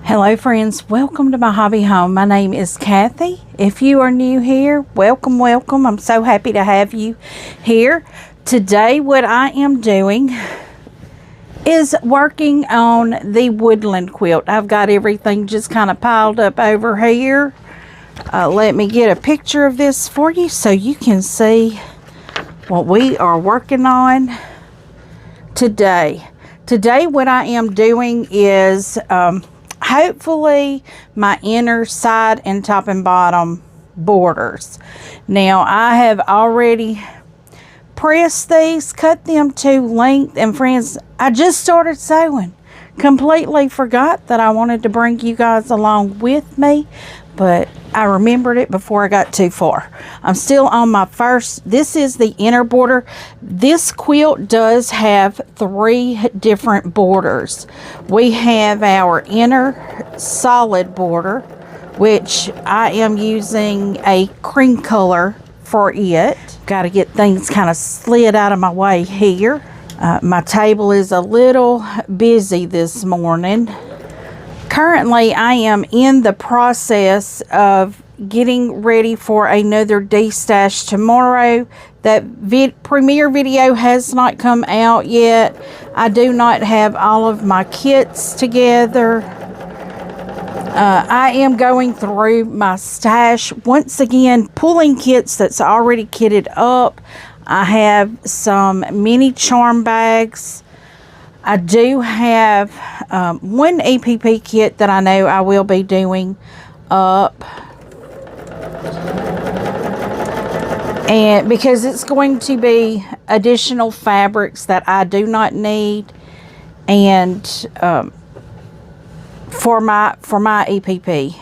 Hello friends, welcome to my hobby home. My name is Cathy. If you are new here, welcome. I'm so happy to have you here. Today what I am doing is working on the Woodland Quilt. I've got everything just kind of piled up over here. Let me get a picture of this for you so you can see what we are working on today. Today what I am doing is hopefully my inner side and top and bottom borders. Now I have already pressed these, cut them to length, and friends, I just started sewing. Completely forgot that I wanted to bring you guys along with me, but I remembered it before I got too far. I'm still on my first. This is the inner border. This quilt does have 3 different borders. We have our inner solid border, which I am using a cream color for it. Got to get things kind of slid out of my way here. My table is a little busy this morning. Currently, I am in the process of getting ready for another destash tomorrow. That premiere video has not come out yet. I do not have all of my kits together. I am going through my stash once again, pulling kits that's already kitted up. I have some mini charm bags. I do have one EPP kit that I know I will be doing up. And because it's going to be additional fabrics that I do not need, and for my EPP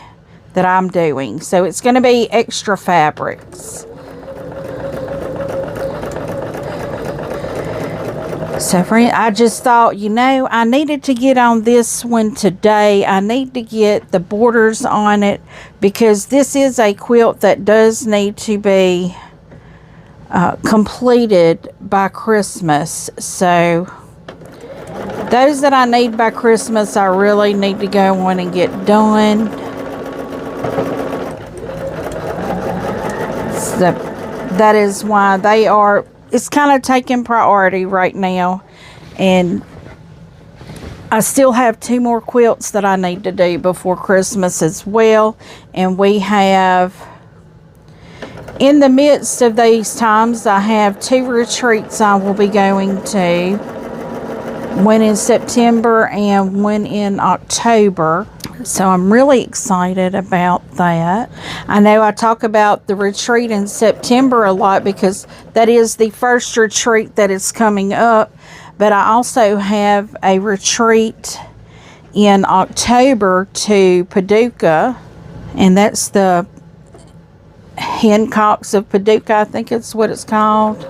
that I'm doing. So it's going to be extra fabrics. So friend, I just thought, you know, I needed to get on this one today. I need to get the borders on it because this is a quilt that does need to be completed by Christmas. So those that I need by Christmas, I really need to go on and get done. So that is why they are. It's kind of taking priority right now, and I still have 2 more quilts that I need to do before Christmas as well. And we have, in the midst of these times, I have 2 retreats I will be going to, one in September and one in October. So I'm really excited about that. I know I talk about the retreat in September a lot because that is the first retreat that is coming up. But I also have a retreat in October to Paducah. And that's the Hincocks of Paducah, I think it's what it's called.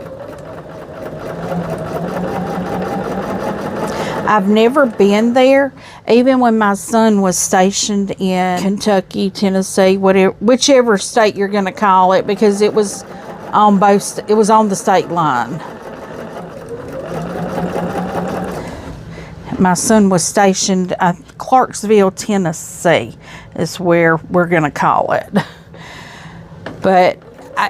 I've never been there, even when my son was stationed in Kentucky, Tennessee, whichever state you're going to call it, because it was on the state line. My son was stationed at Clarksville, Tennessee, is where we're going to call it. But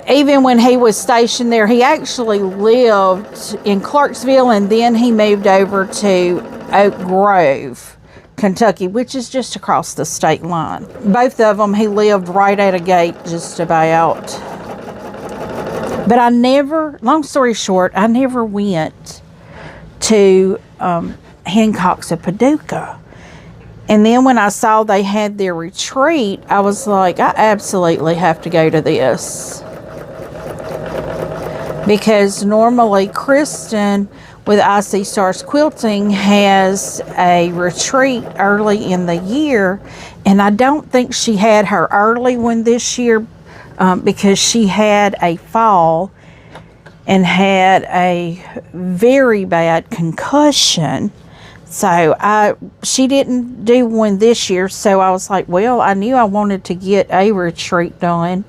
even when he was stationed there, he actually lived in Clarksville, and then he moved over to Oak Grove, Kentucky, which is just across the state line. Both of them, he lived right at a gate just about. But I never, long story short, I never went to Hincocks of Paducah. And then when I saw they had their retreat, I was like, I absolutely have to go to this. Because normally Kristen with Icy Stars Quilting has a retreat early in the year, and I don't think she had her early one this year because she had a fall and had a very bad concussion. So she didn't do one this year, so I was like, well, I knew I wanted to get a retreat done.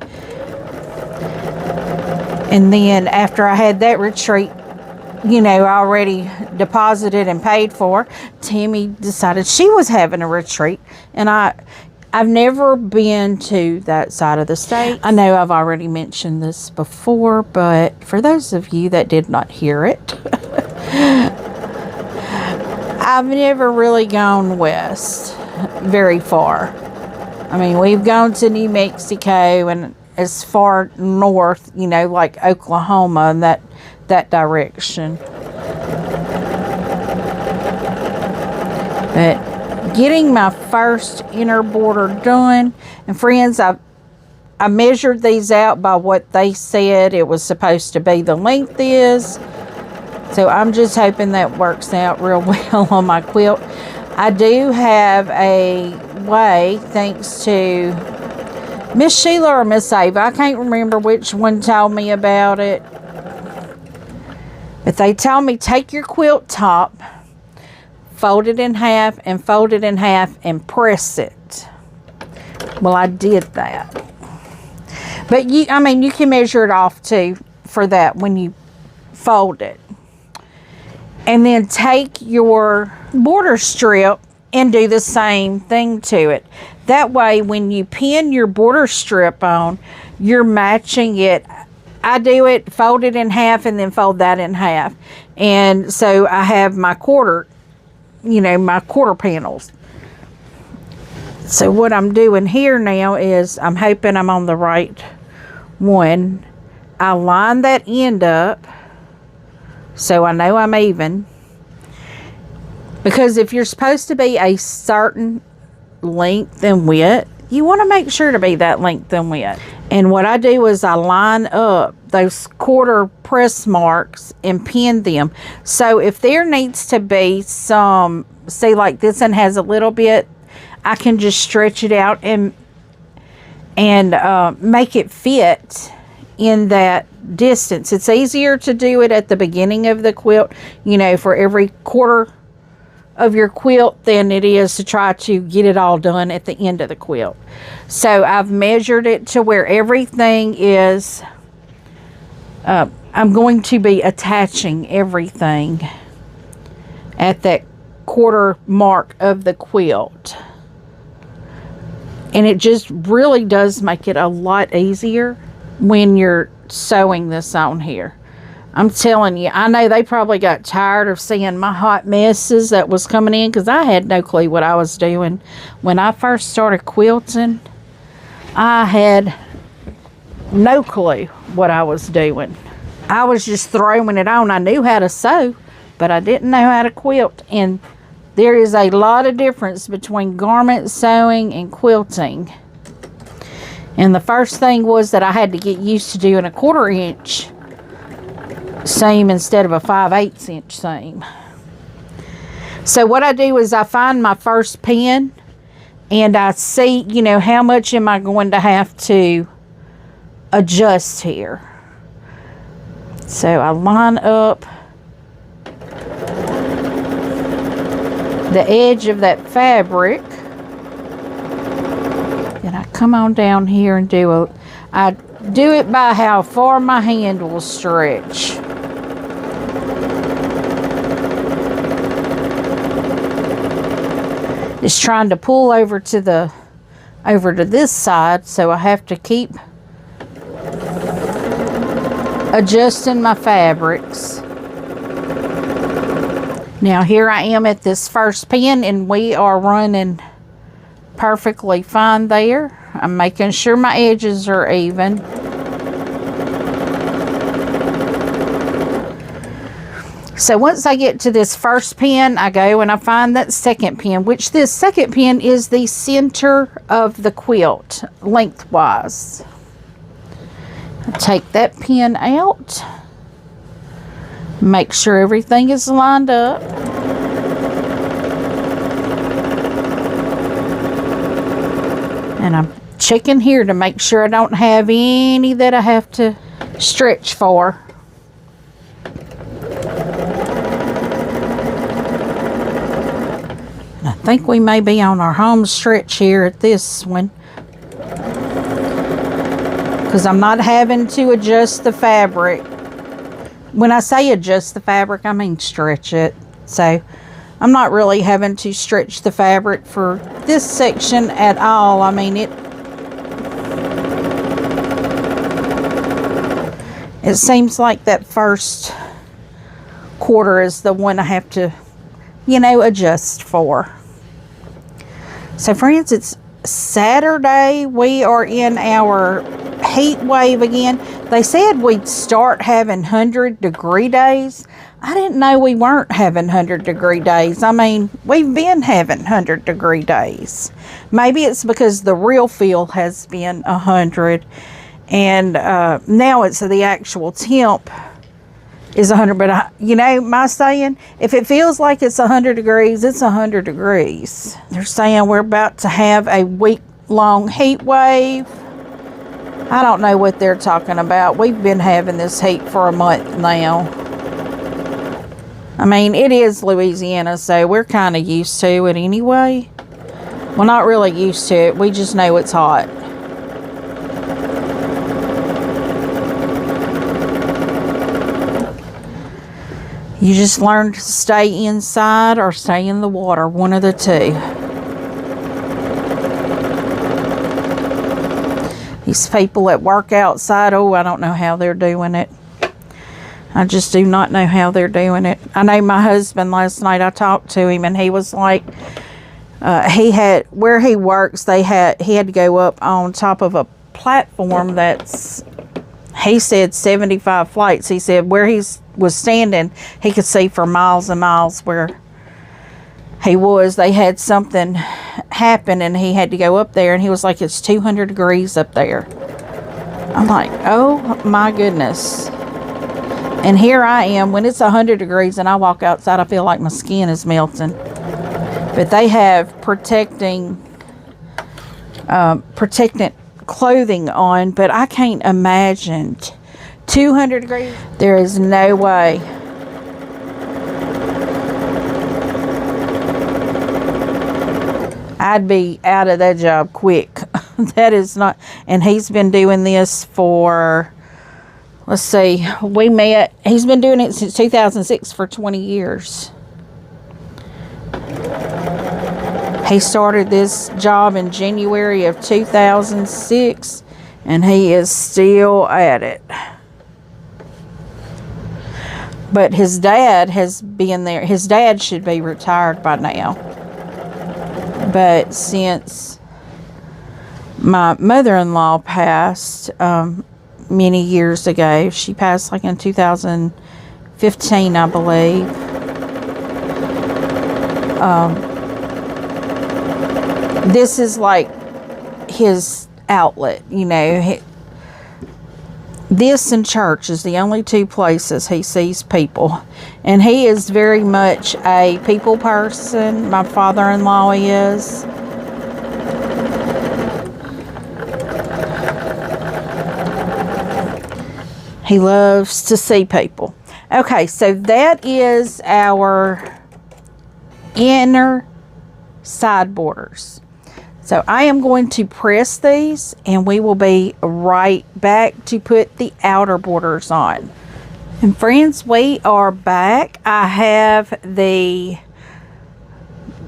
And then after I had that retreat, you know, already deposited and paid for, Tammy decided she was having a retreat. And I've never been to that side of the state. I know I've already mentioned this before, but for those of you that did not hear it, I've never really gone west very far. I mean, we've gone to New Mexico and as far north, you know, like Oklahoma and that direction. But getting my first inner border done, and friends, I measured these out by what they said it was supposed to be, the length is. So I'm just hoping that works out real well on my quilt. I do have a way, thanks to Miss Sheila or Miss Ava, I can't remember which one told me about it. But they told me take your quilt top, fold it in half and fold it in half and press it. Well, I did that. But you can measure it off too for that when you fold it. And then take your border strip and do the same thing to it. That way, when you pin your border strip on, you're matching it. I do it, fold it in half, and then fold that in half. And so I have my quarter, you know, my quarter panels. So what I'm doing here now is, I'm hoping I'm on the right one. I line that end up so I know I'm even. Because if you're supposed to be a certain length and width, you want to make sure to be that length and width. And what I do is I line up those quarter press marks and pin them. So if there needs to be some, say like this one has a little bit, I can just stretch it out and make it fit in that distance. It's easier to do it at the beginning of the quilt, you know, for every quarter of your quilt than it is to try to get it all done at the end of the quilt. So I've measured it to where everything is, I'm going to be attaching everything at that quarter mark of the quilt. And it just really does make it a lot easier when you're sewing this on here. I'm telling you, I know they probably got tired of seeing my hot messes that was coming in, because I had no clue what I was doing. When I first started quilting, I had no clue what I was doing. I was just throwing it on. I knew how to sew, but I didn't know how to quilt. And there is a lot of difference between garment sewing and quilting. And the first thing was that I had to get used to doing a 1/4 inch seam instead of a 5/8 inch seam. So what I do is I find my first pin and I see, you know, how much am I going to have to adjust here. So I line up the edge of that fabric, and I come on down here and I do it by how far my hand will stretch. It's trying to pull over to this side, so I have to keep adjusting my fabrics. Now here I am at this first pin, and we are running perfectly fine there. I'm making sure my edges are even. So once I get to this first pin, I go and I find that second pin, which this second pin is the center of the quilt lengthwise. I take that pin out, make sure everything is lined up. And I'm checking here to make sure I don't have any that I have to stretch for. I think we may be on our home stretch here at this one, because I'm not having to adjust the fabric when I say adjust the fabric, I mean stretch it. So I'm not really having to stretch the fabric for this section at all. I mean, it seems like that first quarter is the one I have to, you know, adjust for. So friends, it's Saturday. We are in our heat wave again. They said we'd start having 100-degree days. I didn't know we weren't having 100-degree days. I mean, we've been having 100-degree days. Maybe it's because the real feel has been 100, and now it's the actual temp is 100. But you know my saying, if it feels like it's 100 degrees, it's 100 degrees. They're saying we're about to have a week-long heat wave. I don't know what they're talking about. We've been having this heat for a month now. I mean, it is Louisiana, so we're kind of used to it anyway. Well, not really used to it. We just know it's hot. You just learn to stay inside or stay in the water, one of the two. These people that work outside, oh, I don't know how they're doing it. I just do not know how they're doing it. I know my husband last night, I talked to him, and he was like, he had, where he works, he had to go up on top of a platform that's, he said 75 flights. He said where he was standing, he could see for miles and miles where he was. They had something happen and he had to go up there, and he was like, it's 200 degrees up there. I'm like, oh my goodness. And here I am when it's 100 degrees and I walk outside, I feel like my skin is melting. But they have protecting clothing on, but I can't imagine 200 degrees. There is no way. I'd be out of that job quick. That is not, and he's been doing this for, let's see, we met, he's been doing it since 2006 for 20 years. He started this job in January of 2006, and he is still at it. But his dad has been there. His dad should be retired by now. But since my mother-in-law passed many years ago, she passed like in 2015, I believe. This is like his outlet, you know. This and church is the only two places he sees people. And he is very much a people person. My father-in-law is. He loves to see people. Okay, so that is our inner side borders. So I am going to press these, and we will be right back to put the outer borders on. And friends, we are back. I have the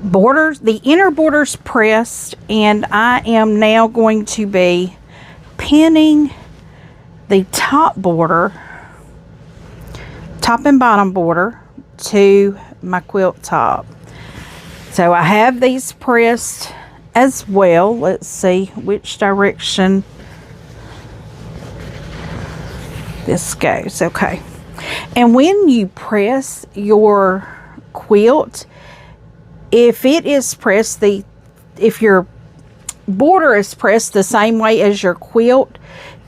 borders, the inner borders pressed, and I am now going to be pinning the top border, top and bottom border, to my quilt top. So I have these pressed as well. Let's see which direction this goes. Okay. And when you press your quilt, if it is pressed, if your border is pressed the same way as your quilt,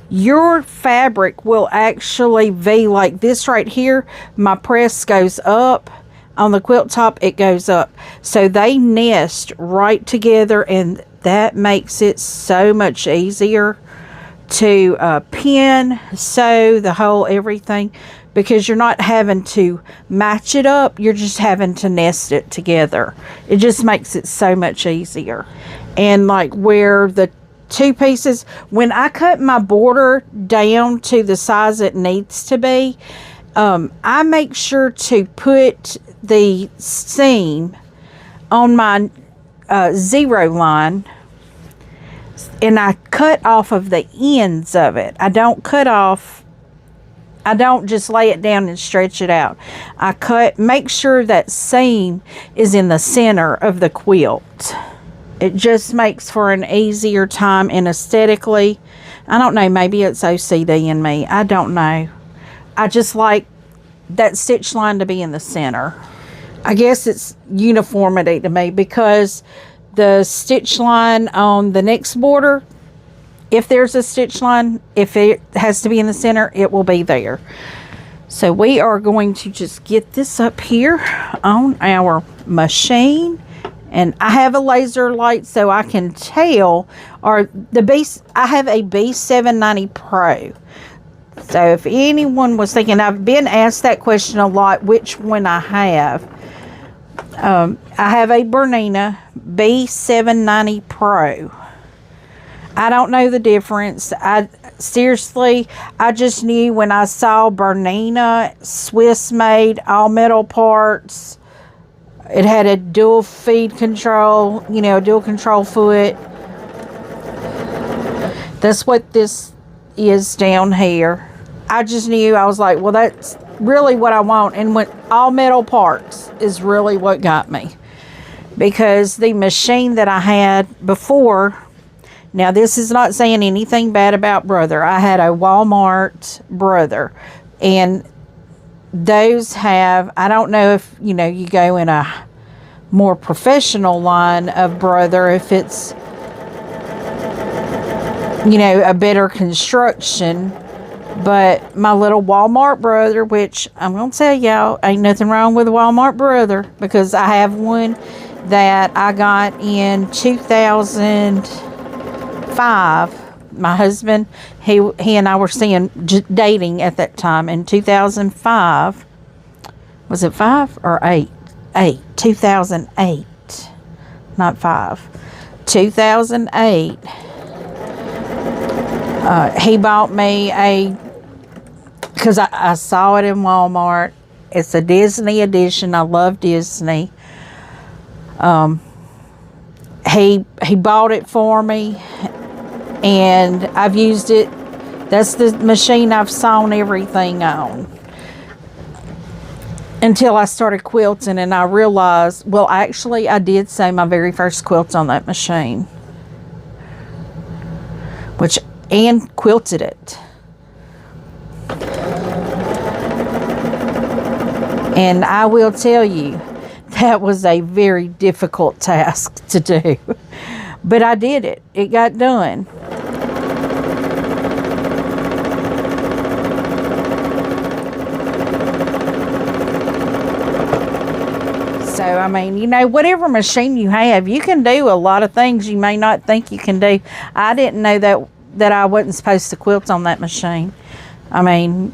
your fabric will actually be like this right here. My press goes up. On the quilt top, it goes up. So they nest right together, and that makes it so much easier to pin, sew, the whole everything, because you're not having to match it up. You're just having to nest it together. It just makes it so much easier. And like where the two pieces, when I cut my border down to the size it needs to be, I make sure to put the seam on my 0 line, and I cut off of the ends of it. I don't just lay it down and stretch it out. Make sure that seam is in the center of the quilt. It just makes for an easier time, and aesthetically, I don't know, maybe it's OCD in me. I don't know. I just like that stitch line to be in the center. I guess it's uniformity to me, because the stitch line on the next border, if there's a stitch line, if it has to be in the center, it will be there. So we are going to just get this up here on our machine. And I have a laser light so I can tell, I have a B790 Pro. So if anyone was thinking, I've been asked that question a lot, which one I have. I have a Bernina B790 Pro. I don't know the difference. Seriously, I just knew when I saw Bernina, Swiss made, all metal parts. It had a dual feed control, a dual control foot. That's what this is down here. I just knew, I was like, well, that's really what I want. And when all metal parts is really what got me. Because the machine that I had before, now this is not saying anything bad about Brother. I had a Walmart Brother. And those have, I don't know if, you go in a more professional line of Brother, if it's, a better construction. But my little Walmart Brother, which I'm going to tell y'all, ain't nothing wrong with a Walmart Brother, because I have one that I got in 2005. My husband, he and I were dating at that time in 2005. Was it 5 or 8? 2008. Not 5. 2008. He bought me because I saw it in Walmart. It's a Disney edition. I love Disney. He bought it for me. And I've used it. That's the machine I've sewn everything on. Until I started quilting and I realized, well, actually I did sew my very first quilts on that machine. And quilted it. And I will tell you, that was a very difficult task to do. But I did it. It got done. So, I mean, whatever machine you have, you can do a lot of things you may not think you can do. I didn't know that I wasn't supposed to quilt on that machine. I mean,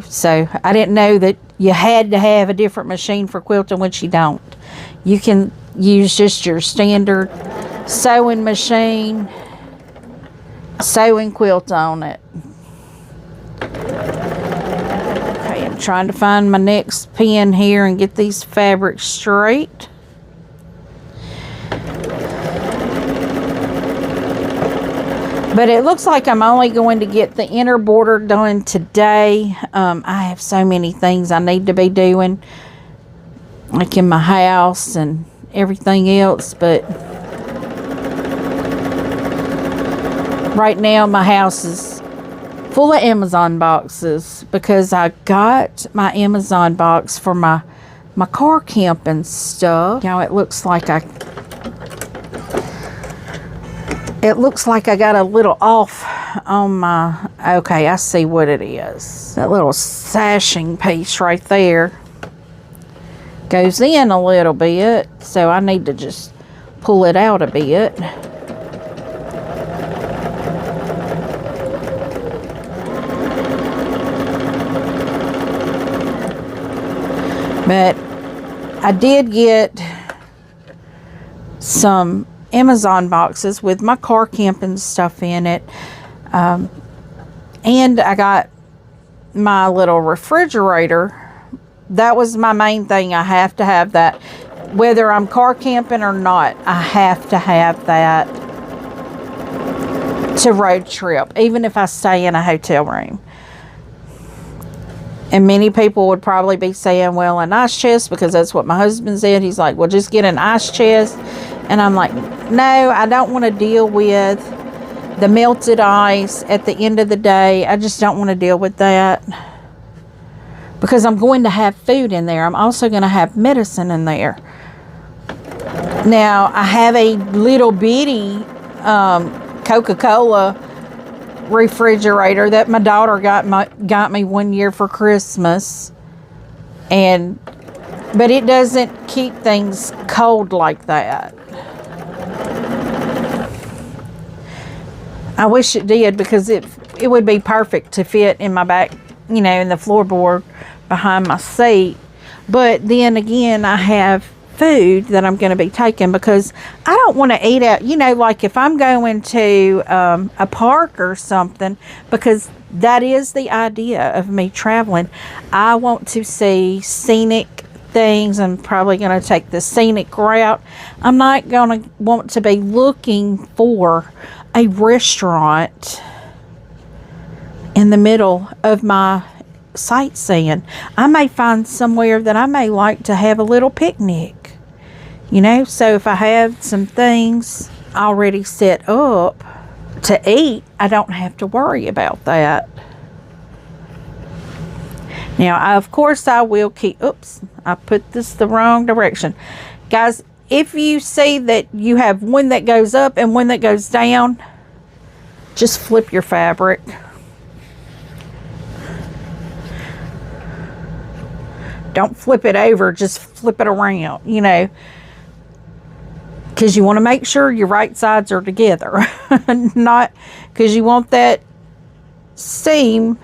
so I didn't know that you had to have a different machine for quilting, which you don't. You can use just your standard sewing machine, sew and quilt on it. Okay, I'm trying to find my next pin here and get these fabrics straight. But it looks like I'm only going to get the inner border done today. I have so many things I need to be doing, like in my house and everything else, but right now my house is full of Amazon boxes because I got my Amazon box for my car camping stuff. It looks like I got a little off on my, okay, I see what it is. That little sashing piece right there goes in a little bit, so I need to just pull it out a bit. But I did get some Amazon boxes with my car camping stuff in it. And I got my little refrigerator, that was my main thing. I have to have that. Whether I'm car camping or not, I have to have that to road trip, even if I stay in a hotel room. And many people would probably be saying, well, an ice chest, because that's what my husband said. He's like, well, just get an ice chest. And I'm like, no, I don't want to deal with the melted ice at the end of the day. I just don't want to deal with that. Because I'm going to have food in there. I'm also going to have medicine in there. Now, I have a little bitty Coca-Cola refrigerator that my daughter got me one year for Christmas, but it doesn't keep things cold like that. I wish it did, because it would be perfect to fit in my back, in the floorboard behind my seat. But then again, I have food that I'm going to be taking, because I don't want to eat out, like if I'm going to a park or something, because that is the idea of me traveling. I want to see scenic things. I'm probably going to take the scenic route. I'm not going to want to be looking for a restaurant in the middle of my sightseeing. I may find somewhere that I may like to have a little picnic. So if I have some things already set up to eat, I don't have to worry about that. Now, of course, I will keep, oops, I put this the wrong direction. Guys, if you see that you have one that goes up and one that goes down, just flip your fabric. Don't flip it over, just flip it around, because you want to make sure your right sides are together. Not because you want that seam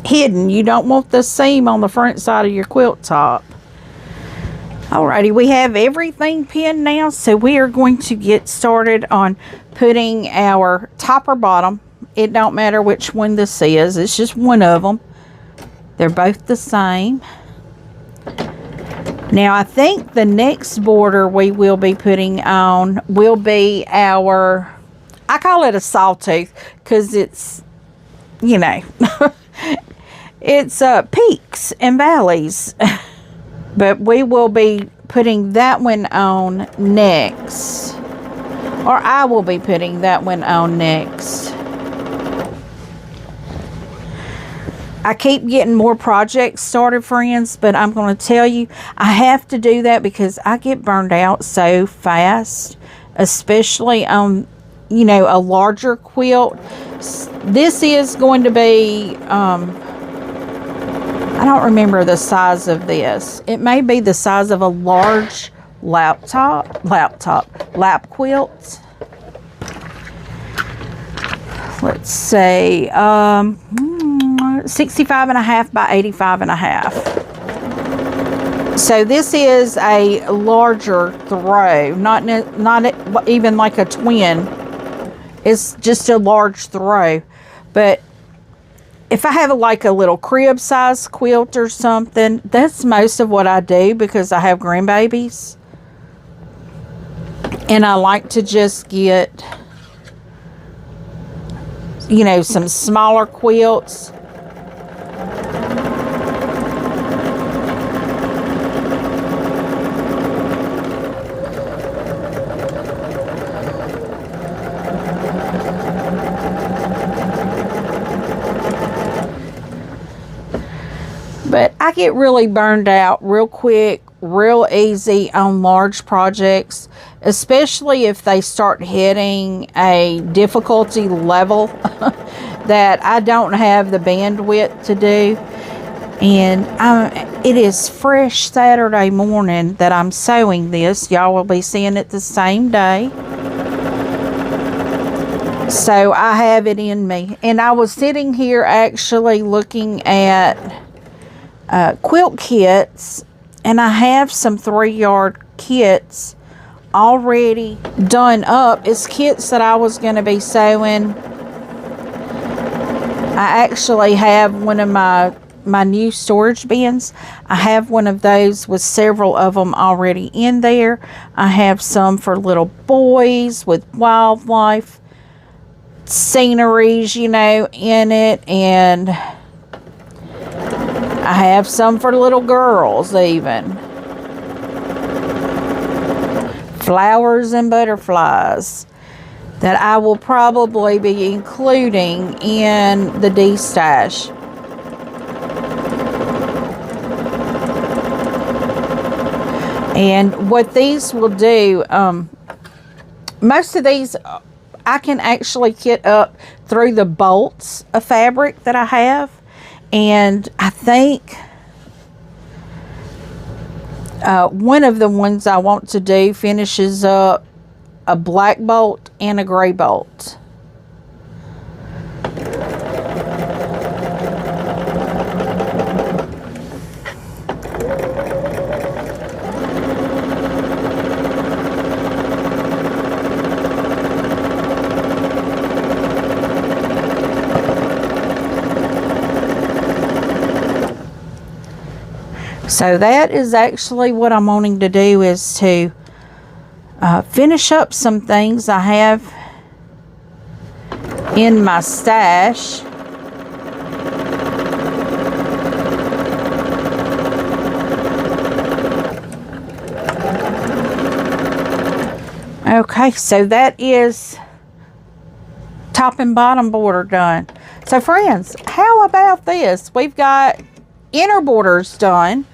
hidden. You don't want the seam on the front side of your quilt top. Alrighty, we have everything pinned now, so we are going to get started on putting our top or bottom. It don't matter which one this is. It's just one of them. They're both the same. Now, I think the next border we will be putting on will be our, I call it a sawtooth, because it's, it's peaks and valleys. But we will be putting that one on next. Or I will be putting that one on next. I keep getting more projects started, friends, but I'm going to tell you, I have to do that because I get burned out so fast, especially on, a larger quilt. This is going to be, I don't remember the size of this. It may be the size of a large lap quilt. Let's say, 65.5 by 85.5. So this is a larger throw, not even like a twin. It's just a large throw. But if I have like a little crib size quilt or something, that's most of what I do because I have grandbabies. And I like to just get, some smaller quilts. But I get really burned out real quick, real easy on large projects, especially if they start hitting a difficulty level that I don't have the bandwidth to do. And it is fresh Saturday morning that I'm sewing this. Y'all will be seeing it the same day. So I have it in me. And I was sitting here actually looking at quilt kits, and I have some 3-yard kits already done up. It's kits that I was going to be sewing. I actually have one of my new storage bins. I have one of those with several of them already in there. I have some for little boys with wildlife sceneries, you know, in it, and I have some for little girls even. Flowers and butterflies that I will probably be including in the D-stash. And what these will do, most of these I can actually kit up through the bolts of fabric that I have. And I think one of the ones I want to do finishes up a black bolt and a gray bolt. So that is actually what I'm wanting to do, is to finish up some things I have in my stash. Okay, so that is top and bottom border done. So friends, how about this? We've got inner borders done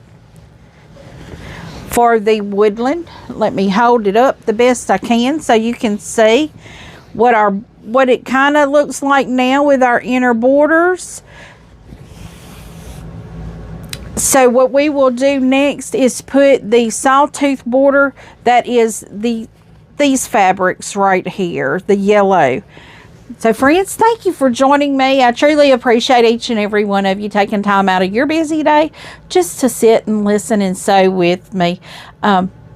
for the woodland. Let me hold it up the best I can so you can see what it kind of looks like now with our inner borders. So what we will do next is put the sawtooth border, that is these fabrics right here, the yellow. So friends, thank you for joining me. I truly appreciate each and every one of you taking time out of your busy day just to sit and listen and sew with me.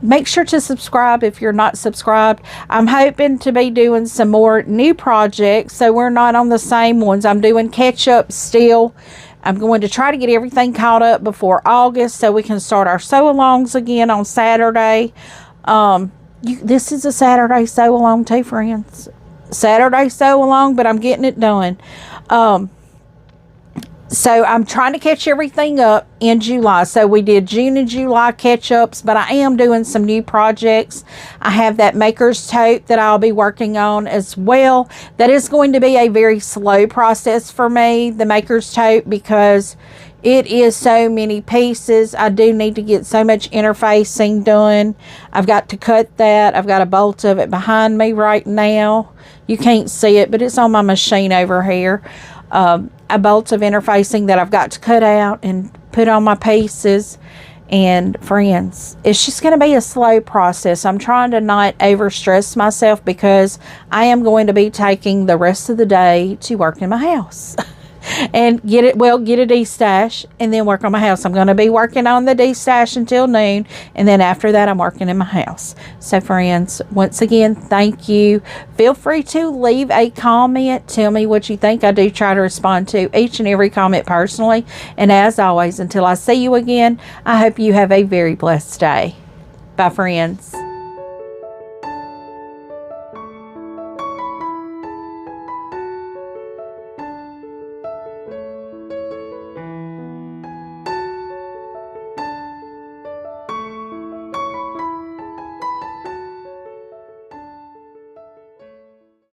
Make sure to subscribe if you're not subscribed. I'm hoping to be doing some more new projects, so we're not on the same ones. I'm doing catch up still. I'm going to try to get everything caught up before August so we can start our sew-alongs again on Saturday. This is a Saturday sew-along too, friends. Saturday sew along, but I'm getting it done. So I'm trying to catch everything up in July. So we did June and July catch-ups, but I am doing some new projects. I have that maker's tote that I'll be working on as well. That is going to be a very slow process for me, the maker's tote, because it is so many pieces. I do need to get so much interfacing done. I've got to cut that. I've got a bolt of it behind me right now. You can't see it, but it's on my machine over here. A bolt of interfacing that I've got to cut out and put on my pieces. And friends, it's just going to be a slow process. I'm trying to not overstress myself because I am going to be taking the rest of the day to work in my house. And get a D-stash and then work on my house. I'm going to be working on the D-stash until noon, and then after that I'm working in my house. So friends, once again, thank you. Feel free to leave a comment. Tell me what you think. I do try to respond to each and every comment personally. And as always, until I see you again, I hope you have a very blessed day. Bye, friends.